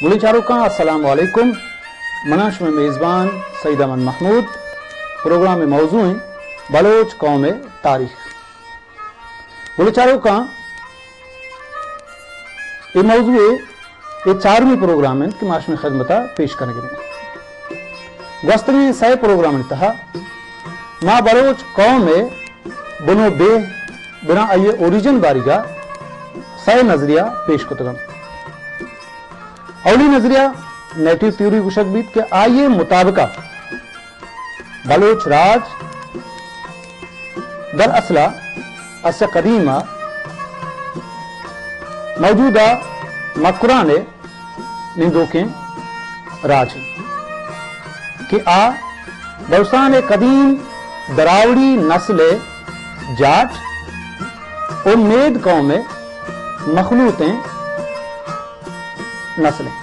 गुली चारुका अस्सलाम वालेकुम। मनाश में मेज़बान सईद अमन महमूद। प्रोग्राम में मौजू है बलोच कौम तारीख। गुली चारुका ये मौजू ये 4वीं प्रोग्राम है कि माश में खदमता पेश करेंगे। गस्तगी 100 प्रोग्राम तहा माँ बलोच कौम बुनो बे बिना आइए ओरिजिन बारीगा 100 नजरिया पेश कुतगम। अवली नजरिया नेटिव थ्योरी गुशकबीत के आइए मुताबिका बलोच राज दर असला अस कदीमा मौजूदा मकुराने निंदो के राज है कि आ बलुस्तान कदीम दरावड़ी नस्ल जाट और मेद कौम में मखलूतें नस्लें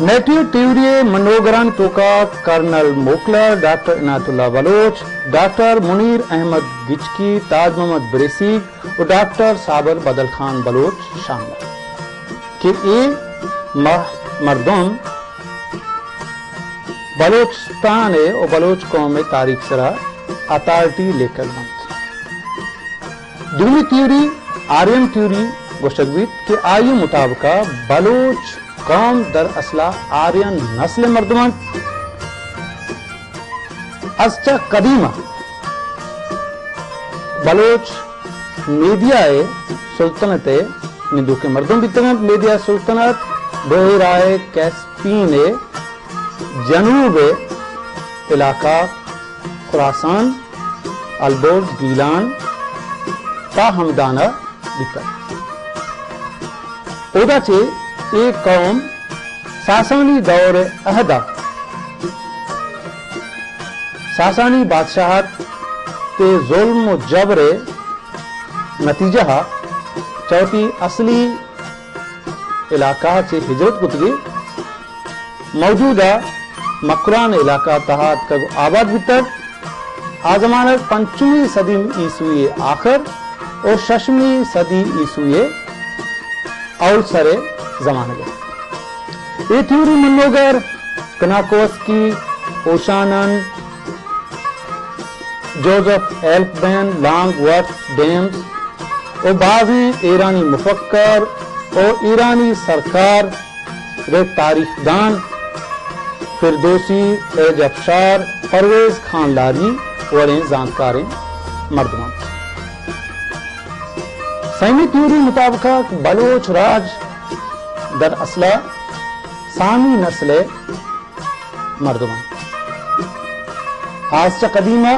नेटिव थ्योरी मनोगरन तोका colonel Mockler, doctor Inayatullah Baloch, doctor Munir Ahmad Gichki, Taj Mohammad Breseeg और डॉक्टर साबर बदल खान बलोच शामिल कि ये मर्दों बलोचिस्तान और बलोच कौम में तारीख सरा अथॉरिटी लेकर बंद। दूसरी थ्योरी आर्यन थ्योरी गुशकबीत के आयु मुताबिका बलोच कौम दर असला आर्यन नस्ल मर्दमन अस्चा कदीमा बलोच मेदिया सुल्तनत निंदू के मर्दों की तरह मेदिया सुल्तनत बहराए कैस्पीन जनूब इलाका खुरासान अलबोर्ज गीलान ता हमदाना बितर ओदा चे एक कौम सासानी दौर अहदा सासानी बादशाहत के जुल्म जबरे नतीजा चौथी असली इलाका से हिजरत कुतगी मौजूदा मकरान इलाका तहत कब आबाद बितर आजमानत 5वीं सदी ईसवी आखिर और 6वीं सदी ईसवी और सरे जमाने गए। ये थ्योरी मनोगर कनाकोस्की, ओशानन, जोसेफ एल्फबैन, लॉन्गवर्थ, डेम्स और बाज़ी ईरानी मुफक्कर और ईरानी सरकार रे तारीखदान फिरदौसी, एज अफशार, परवेज खान लारी और जानकार मर्दमान। सैमी थ्योरी मुताबिक बलोच राज दर असला सामी नस्ल मर्दमान आज कदीमा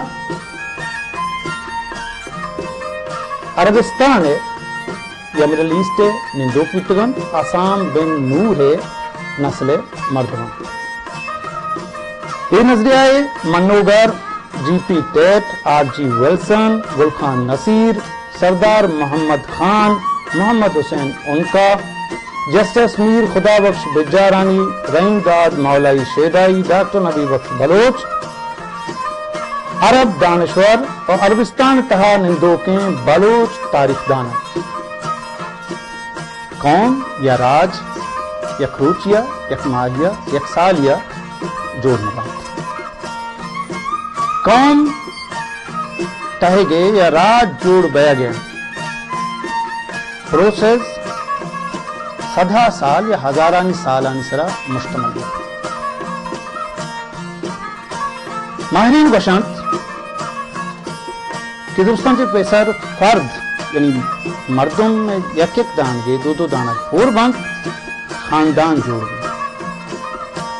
अरबिस्तान या मिडल ईस्ट निंदोक वितगन आसाम बिन नूर नस्ल मर्दमान। ये नजरिया मनोगर GP Tate, RG Wilson, Gul Khan Nasir, Sardar Mohammad Khan, Mohammad Hussain Anqa, justice Mir Khudabakhsh Bijarani, रहीम दाद मौलाई शेदाई, डॉक्टर नबी बख्श बलोच, अरब दानश्वर और अरबिस्तान तहा निंदोके बलोच तारीखदान कौम या राज यकरूचिया यकमाहिया यकसालिया जोड़ने बात कौम तहे गए या राज जोड़ बया गया प्रोसेस सदा साल या हजारानी सालानी सरा मुश्तमिल है। माहिरीन बशंत कि दोस्तों के पेशर फर्द यानी मर्दों में एक एक दान गए दो दाना होर बंद खानदान जोड़ गए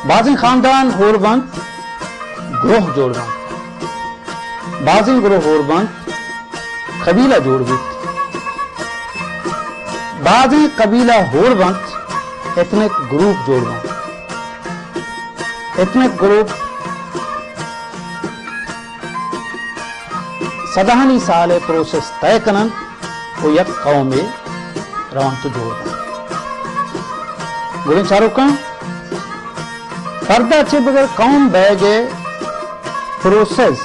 बाजी खानदान होर बंद ग्रोह जोड़ बंद बाजी ग्रोह होर बंद कबीला जोड़ गई बाजी कबीला होर बंद एथनिक ग्रुप जोड़ बंद एथनिक ग्रुप सदाहनी साल प्रोसेस तय कनन वो यक कौम में रवान तो जोड़ बोले शाहरुख खान पर्दा अच्छे बगैर कौम बह गए प्रोसेस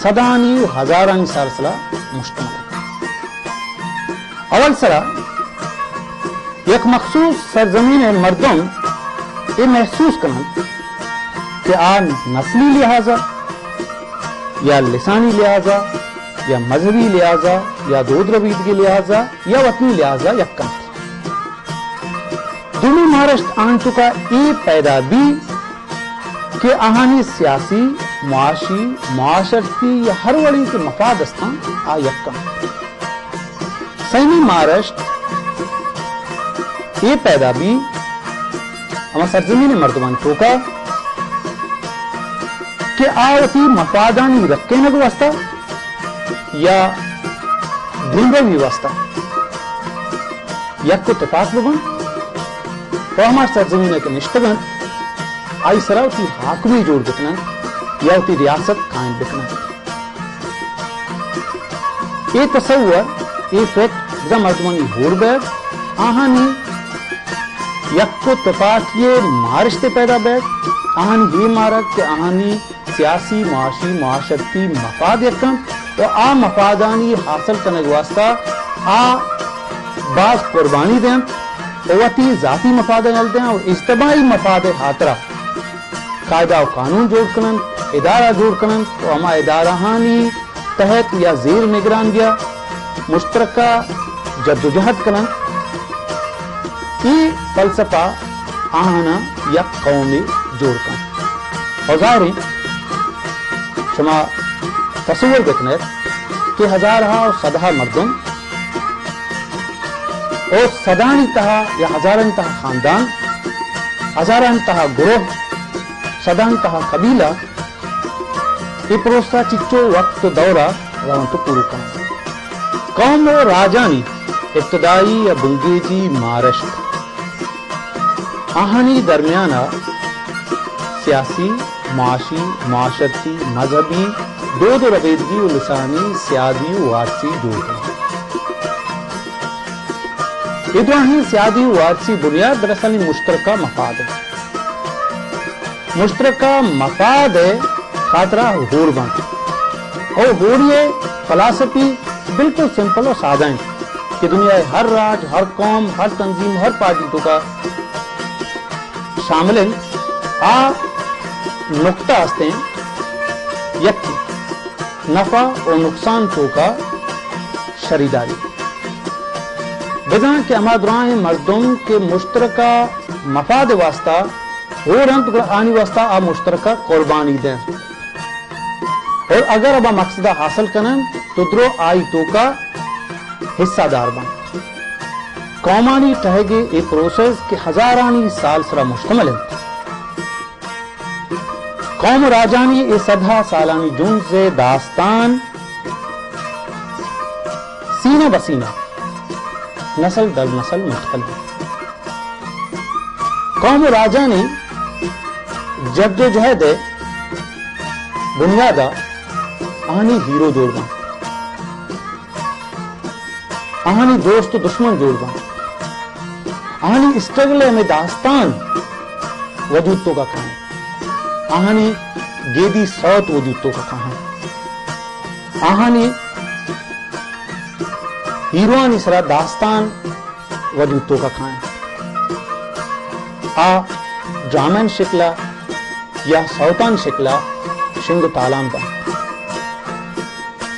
सदानी हजारानी साल सला मुश्तमिल अवल सरा یک مخصوص سرزمین مردم یہ محسوس کرن کہ آن نسلی لحاظا یا لسانی لحاظا یا مذہبی لحاظا یا دود رویدگی لحاظا یا وطنی لحاظا یکم دونوں مہارشت آن چکا یہ پیدا بھی کہ آہانی سیاسی معاشی معاشرتی یا ہر وڑی کے مفاد استان آ یکم سیمی مہارشت یہ پیدا بھی ہمارا سرزمین مردمان چوکا کہ آوتی مفادانی رکھے نگو واسطہ یا دھنگوی واسطہ یک کو اتفاق بگن تو ہمارا سرزمین کے نشتگن آئی سرا اتی حاکمی جوڑ بکنن یا اتی ریاست قائم بکنن یہ تصور یہ فکر بزا مردمانی ہور بیت آہانی یک کو اتفاقی مارشتے پیدا بیت آہانی یہ مارک کہ آہانی سیاسی معاشی معاشرتی مفاد یکم تو آ مفادانی حاصل کرنے واسطہ آ بعض قربانی دیں اوتی ذاتی مفاد نل دیں اور اجتماعی مفاد حاطرہ قاعدہ و قانون جوڑ کنن ادارہ جوڑ کنن تو ہما ادارہانی تحت یا زیر نگران گیا مشترکہ جدوجہد کنن یہ فلسفہ آہانا یک قومی جوڑ کنن اور ظاہر شما تصور دیکھنے کہ ہزارہا اور صدہا مردم اور صدانی تہا یا ہزارن تہا خاندان ہزارن تہا گروہ صدان تہا قبیلہ یہ پروسہ چچو وقت دورہ روان تو پورو کرنا قوم و راجانی ابتدائی یا بنگیجی مارشت آہانی درمیانہ سیاسی معاشی معاشرتی مذہبی دود و رویدگی و لسانی سیادی و وارسی جوڑ کرنا ادواہی سیادی و وارسی بنیاد دراصل مشترکہ مفاد ہے مشترکہ مفاد ہے خاطرہ ہور بند اور ہوریے فلسفی بالکل سمپل اور سادہ ہیں کہ دنیا ہر راج ہر قوم ہر تنظیم ہر پارٹی تو کا شامل آ نقطہ ہستے ہیں یکی نفع اور نقصان تو کا شریداری بجان کہ اما دوران مردم کے مشترکہ مفاد واسطہ ہو رنت آنی واسطہ آ مشترکہ قربانی دیں اور اگر ابا مقصدہ حاصل کرن تو درو آئی تو کا حصہ دار بن قومانی ٹہگے ایک پروسیس کے ہزارانی سال سرا مشتمل ہے قوم راجانی اے صدہ سالانی جن سے داستان سینہ بسینہ نسل در نسل منتقل ہے قوم راجانی جدوجہد بنیادہ آہنی ہیرو جوڑنا آہنی دوست و دشمن جوڑنا آہنی اسٹرگل میں داستان وجود تو کا کھانا آہانی گیدی سوت وجود تو کا کھانا آہانی ہیروانی سرا داستان وجود تو کا کھانا آ ڈرامن شکلہ یا سوتان شکلہ شنگ تالام با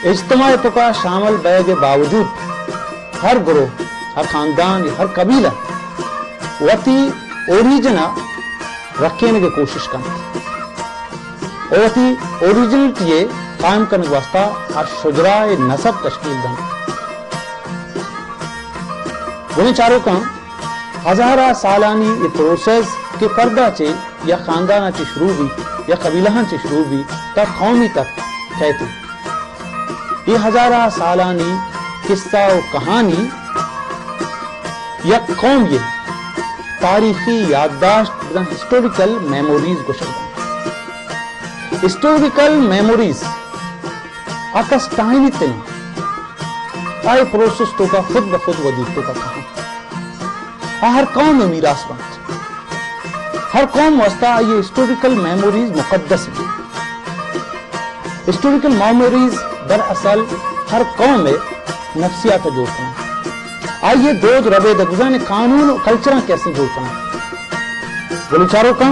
اجتماع تو کا شامل بے کے باوجود ہر گروہ ہر خاندان یا ہر قبیلہ وتی اوریجنہ رکھنے کی کوشش کرنا اور وتی اوریجنلٹی یہ قائم کرنے کے واسطہ ہر شجراء نسب تشکیل دن انہیں چاروں کام ہزارہ سالانی یہ پروسیس کے فردہ چے یا خاندانہ چے شروع بھی یا قبیلہاں چے شروع بھی تا قومی تک کہتے یہ ہزارہ سالانی قصہ و کہانی یا قوم یہ تاریخی یادداشت بدن ہسٹوریکل میموریز کو شکل ہسٹوریکل میموریز آکس ٹائنی تنوں آئے پروسیس تو کا خود بخود وجود تو کا کہاں ہر قوم میں میراث بنت ہر قوم واسطہ یہ ہسٹوریکل میموریز مقدس بھی ہسٹوریکل میموریز دراصل ہر قوم میں نفسیات جوڑ کرنا आइए दोज रबे द गुजाने कानून और कल्चर कैसे जोड़ करना बोले चारों का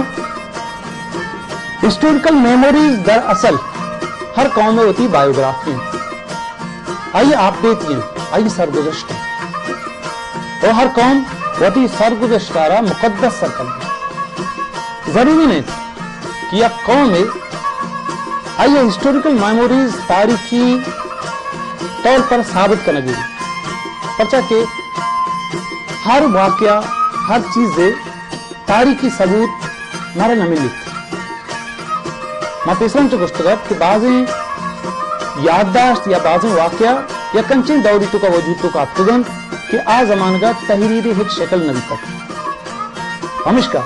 हिस्टोरिकल मेमोरीज दरअसल हर कौम में होती बायोग्राफी। आइए आप देखिए, आइए सरगुज़श्ता और हर कौम होती सरगुज़श्ता मुकद्दस सरकल। जरूरी नहीं कि यह कौम में आइए हिस्टोरिकल मेमोरीज तारीखी तौर पर साबित करना चाहिए, पर्चा के हर वाकया हर चीज दे तारीखी सबूत मारा न मिली। मैं तीसरा गुस्तगत कि बाज़ें याददाश्त या बाज़ें वाकया या कंचे दौरी तो का वजूद तो का अब्तुगन कि आ जमानगा तहरीरी हिट शक्ल नबी तक हमिशका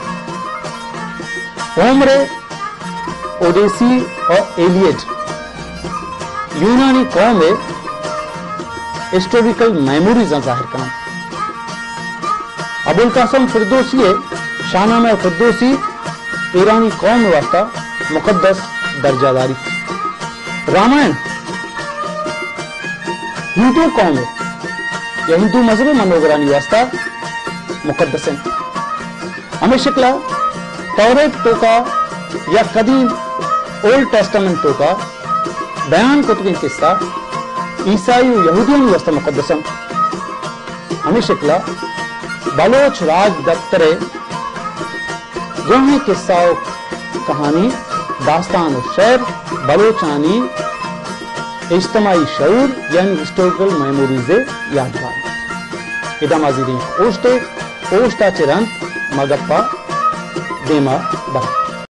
होमरे ओडेसी और एलियट यूनानी कौम में हिस्टोरिकल मेमोरीज जाहिर करना। अबुल कासिम फिरदौसी शाहनामा फिरदौसी ईरानी कौम वास्ता मुकद्दस दर्जादारी। रामायण हिंदू कौम या हिंदू मजहब मनोगरानी वास्ता मुकद्दस है। हमें शिकला तौरेत तो का या कदीम ओल्ड टेस्टामेंट तो का बयान कुतुब किस्सा ईसाई यहूदियों वास्ता मुकद्दसम। हमें शिकला बलोच राज दफ्तरे जोहे किस्सा कहानी दास्तान और शेर बलोचानी इज्तमाई शऊर यानी हिस्टोरिकल मेमोरीज यादगार इदा माजीरी ओष्टे ओष्टा चिरंत मगप्पा देमा बा।